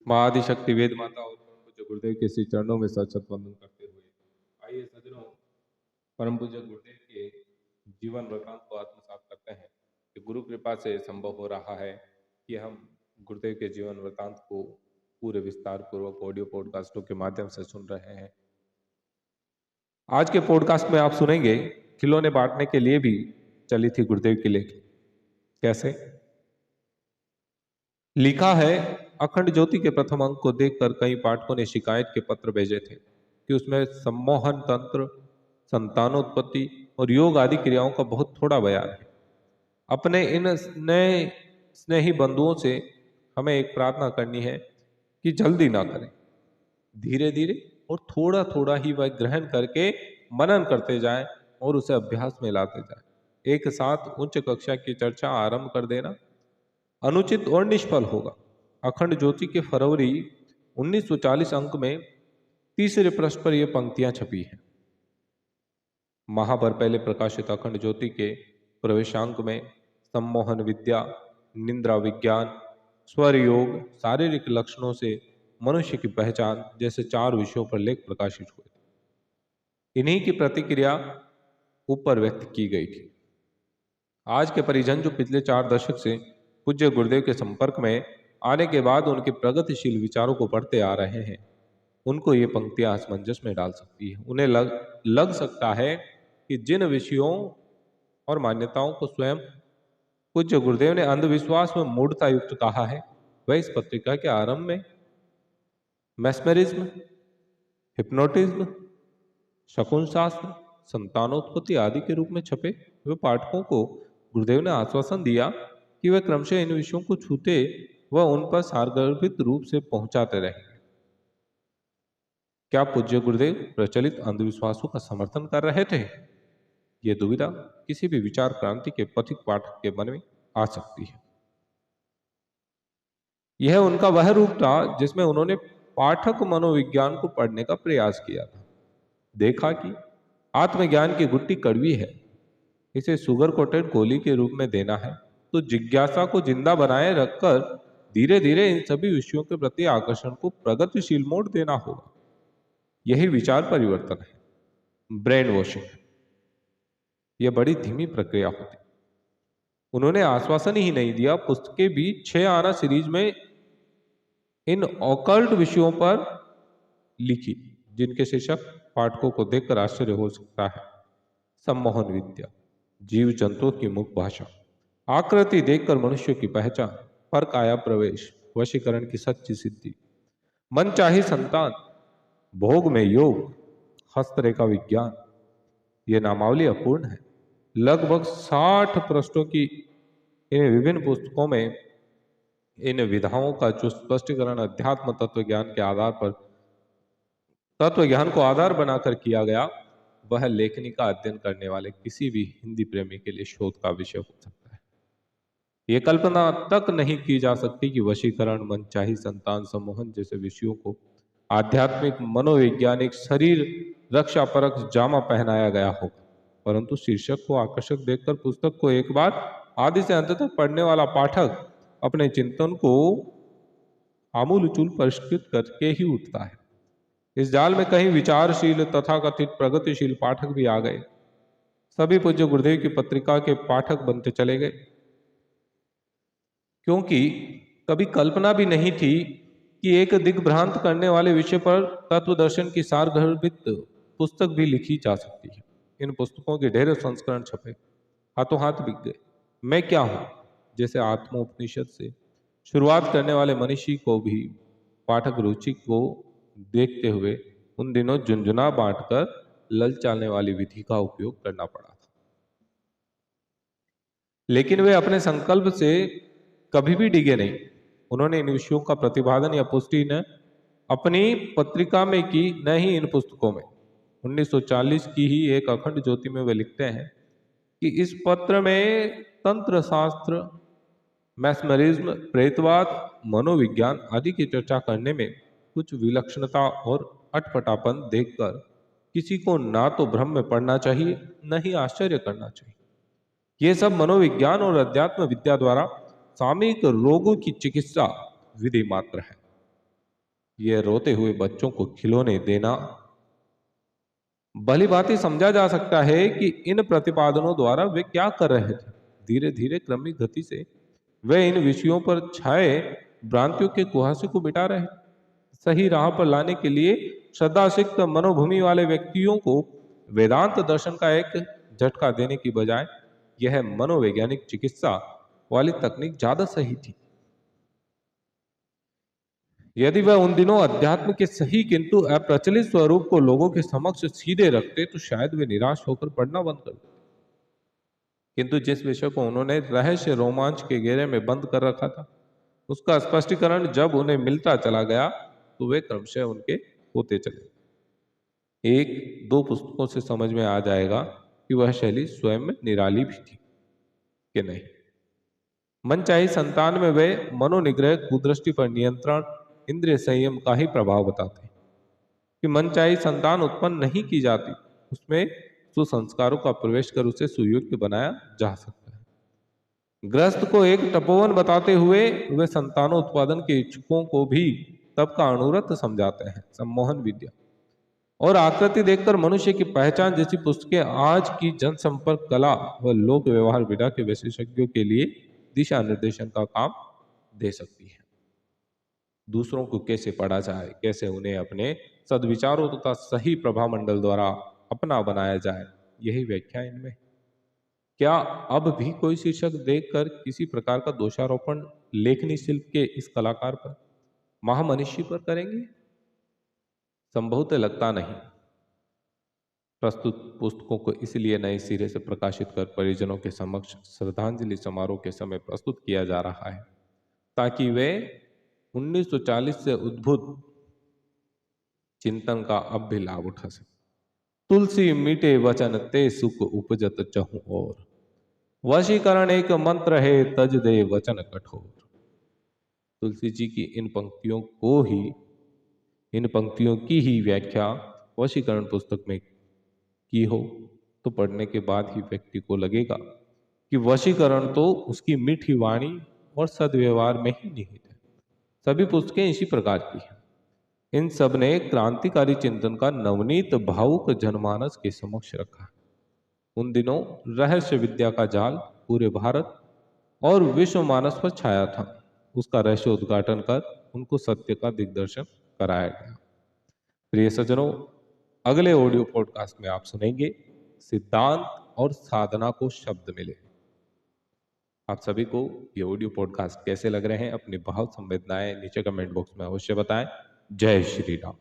महाआदिशक्ति वेद माता और परम पूज्य गुरुदेव के श्री चरणों में सत सत वंदन करते हुए आइए सज्जनों, परम पूज्य गुरुदेव के जीवन वृतांत को आत्मसात करते हैं कि गुरु कृपा से संभव हो रहा है कि हम गुरुदेव के जीवन वृतांत को पूरे विस्तार पूर्वक ऑडियो पॉडकास्टों के माध्यम से सुन रहे हैं। आज के पॉडकास्ट में आप सुनेंगे खिलौने बांटने के लिए भी चली थी गुरुदेव की लेख। कैसे लिखा है, अखंड ज्योति के प्रथम अंक को देखकर कई पाठकों ने शिकायत के पत्र भेजे थे कि उसमें सम्मोहन तंत्र, संतानोत्पत्ति और योग आदि क्रियाओं का बहुत थोड़ा बयान है। अपने इन स्नेही बंधुओं से हमें एक प्रार्थना करनी है कि जल्दी ना करें, धीरे धीरे और थोड़ा थोड़ा ही वह ग्रहण करके मनन करते जाएं और उसे अभ्यास में लाते जाएं। एक साथ उच्च कक्षा की चर्चा आरंभ कर देना अनुचित और निष्फल होगा। अखंड ज्योति के फरवरी 1940 अंक में तीसरे पृष्ठ पर यह पंक्तियां छपी हैं। माह भर पहले प्रकाशित अखंड ज्योति के प्रवेशांक में सम्मोहन विद्या, निद्रा विज्ञान, स्वर योग, शारीरिक लक्षणों से मनुष्य की पहचान जैसे 4 विषयों पर लेख प्रकाशित हुए। इन्हीं की प्रतिक्रिया ऊपर व्यक्त की गई थी। आज के परिजन जो पिछले 4 दशक से पूज्य गुरुदेव के संपर्क में आने के बाद उनके प्रगतिशील विचारों को पढ़ते आ रहे हैं, उनको ये पंक्तियां असमंजस में डाल सकती है। उन्हें लग सकता है कि जिन विषयों और मान्यताओं को स्वयं पूज्य गुरुदेव ने अंधविश्वास में मूढ़ता युक्त कहा है, वह इस पत्रिका के आरंभ में मैस्मेरिज्म, हिप्नोटिज्म, शकुन शास्त्र, संतानोत्पत्ति आदि के रूप में छपे। वे पाठकों को गुरुदेव ने आश्वासन दिया कि वे क्रमशः इन विषयों को छूते व उन पर सारगर्भित रूप से पहुंचाते रहेंगे। क्या पूज्य गुरुदेव प्रचलित अंधविश्वासों का समर्थन कर रहे थे? ये दुविधा किसी भी विचार क्रांति के पथिक पाठक के मन में आ सकती है। यह उनका वह रूप था जिसमें उन्होंने पाठक मनोविज्ञान को पढ़ने का प्रयास किया था। देखा कि आत्मज्ञान की गुट्टी कड़वी है, इसे सुगर कोटेड गोली के रूप में देना है तो जिज्ञासा को जिंदा बनाए रखकर धीरे धीरे इन सभी विषयों के प्रति आकर्षण को प्रगतिशील मोड़ देना होगा। यही विचार परिवर्तन है, ब्रेन वॉशिंग। यह बड़ी धीमी प्रक्रिया होती। उन्होंने आश्वासन ही नहीं दिया, पुस्तकें भी 6 आना सीरीज में इन ऑकल्ट विषयों पर लिखी जिनके शीर्षक पाठकों को देखकर आश्चर्य हो सकता है। सम्मोहन विद्या, जीव जंतुओं की मुख भाषा, आकृति देखकर मनुष्य की पहचान, पर काया प्रवेश, वशीकरण की सच्ची सिद्धि, मनचाही संतान, भोग में योग, हस्तरेखा विज्ञान। ये नामावली अपूर्ण है। लगभग 60 पृष्ठों की इन विभिन्न पुस्तकों में इन विधाओं का जो स्पष्टीकरण अध्यात्म तत्व ज्ञान को आधार बनाकर किया गया, वह लेखनी का अध्ययन करने वाले किसी भी हिंदी प्रेमी के लिए शोध का विषय हो सकता है। यह कल्पना तक नहीं की जा सकती कि वशीकरण, मनचाही संतान, सम्मोहन जैसे विषयों को आध्यात्मिक, मनोवैज्ञानिक, शरीर रक्षा परक जामा पहनाया गया होगा। परंतु शीर्षक को आकर्षक देखकर पुस्तक को एक बार आदि से अंत तक पढ़ने वाला पाठक अपने चिंतन को आमूलचूल परिष्कृत करके ही उठता है। इस जाल में कहीं विचारशील तथाकथित प्रगतिशील पाठक भी आ गए। सभी पूज्य गुरुदेव की पत्रिका के पाठक बनते चले गए, क्योंकि कभी कल्पना भी नहीं थी कि एक दिग्भ्रांत करने वाले विषय पर तत्व दर्शन की सारगर्भित पुस्तक भी लिखी जा सकती है। इन पुस्तकों के ढेरों संस्करण छपे, हाथों हाथ बिक गए। मैं क्या हूं जैसे आत्मोपनिषद से शुरुआत करने वाले मनीषी को भी पाठक रुचि को देखते हुए उन दिनों झुंझुना बांटकर ललचाने वाली विधि का उपयोग करना पड़ा था। लेकिन वे अपने संकल्प से कभी भी डिगे नहीं। उन्होंने इन विषयों का प्रतिपादन या पुष्टि न अपनी पत्रिका में की, न ही इन पुस्तकों में। 1940 की ही एक अखंड ज्योति में वे लिखते हैं कि इस पत्र में तंत्र शास्त्र, मैस्मरिज्म, प्रेतवाद, मनोविज्ञान आदि की चर्चा करने में कुछ विलक्षणता और अटपटापन देखकर किसी को ना तो भ्रम में पड़ना चाहिए, न ही आश्चर्य करना चाहिए। ये सब मनोविज्ञान और अध्यात्म विद्या द्वारा सामयिक रोगों की चिकित्सा विधि मात्र है। यह रोते हुए बच्चों को खिलौने देना। भली भांति समझा जा सकता है कि इन प्रतिपादनों द्वारा वे क्या कर रहे थे। धीरे धीरे क्रमिक गति से वे इन विषयों पर छाए भ्रांतियों के कुहासे को मिटा रहे थे। सही राह पर लाने के लिए श्रद्धासिक्त मनोभूमि वाले व्यक्तियों को वेदांत दर्शन का एक झटका देने की बजाय यह मनोवैज्ञानिक चिकित्सा वाली तकनीक ज्यादा सही थी। यदि वह उन दिनों अध्यात्म के सही किंतु अप्रचलित स्वरूप को लोगों के समक्ष सीधे रखते तो शायद वे निराश होकर पढ़ना बंद कर देते। किंतु जिस विषय को उन्होंने रहस्य रोमांच के घेरे में बंद कर रखा था, उसका स्पष्टीकरण जब उन्हें मिलता चला गया तो वे क्रमशः उनके होते चले। एक दो पुस्तकों से समझ में आ जाएगा कि वह शैली स्वयं में निराली भी थी कि नहीं। मनचाही संतान में वे मनोनिग्रह, कुदृष्टि पर नियंत्रण, इंद्रिय संयम का ही प्रभाव बताते हैं कि मनचाही संतान उत्पन्न नहीं की जाती, उसमें सुसंस्कारों का प्रवेश कर उसे सुयोग्य बनाया जा सकता है। गृहस्थ को एक तपोवन बताते हुए वे संतानों उत्पादन के इच्छुकों को भी तब का अनुरत समझाते हैं। सम्मोहन विद्या और आकृति देखकर मनुष्य की पहचान जैसी पुस्तकें आज की जनसंपर्क कला व लोक व्यवहार विधा के विशेषज्ञों के लिए दिशा निर्देशन का काम दे सकती है। दूसरों को कैसे पढ़ा जाए, कैसे उन्हें अपने सद्विचारों तथा सही प्रभा मंडल द्वारा अपना बनाया जाए, यही व्याख्या इनमें। क्या अब भी कोई शीर्षक देखकर किसी प्रकार का दोषारोपण लेखनी शिल्प के इस कलाकार पर, महामनीषी पर करेंगे? संभवतः लगता नहीं। प्रस्तुत पुस्तकों को इसलिए नए सिरे से प्रकाशित कर परिजनों के समक्ष श्रद्धांजलि समारोह के समय प्रस्तुत किया जा रहा है ताकि वे 1940 से उद्भूत चिंतन का अब भी लाभ उठा सके। तुलसी मीठे वचन ते सुख उपजत चहु और, वशीकरण एक मंत्र है तज दे वचन कठोर। तुलसी जी की इन पंक्तियों की ही व्याख्या वशीकरण पुस्तक में की हो तो पढ़ने के बाद ही व्यक्ति को लगेगा कि वशीकरण तो उसकी मीठी वाणी और सद्व्यवहार में ही निहित है। सभी पुस्तकें इसी प्रकार की हैं। इन सब ने क्रांतिकारी चिंतन का नवनीत भावुक जनमानस के समक्ष रखा। उन दिनों रहस्य विद्या का जाल पूरे भारत और विश्व मानस पर छाया था। उसका रहस्य उद्घाटन कर उनको सत्य का दिग्दर्शन कराया गया। प्रिय सज्जनों, अगले ऑडियो पॉडकास्ट में आप सुनेंगे सिद्धांत और साधना को शब्द मिले। आप सभी को ये ऑडियो पॉडकास्ट कैसे लग रहे हैं, अपनी भाव संवेदनाएं नीचे कमेंट बॉक्स में अवश्य बताएं। जय श्री राम।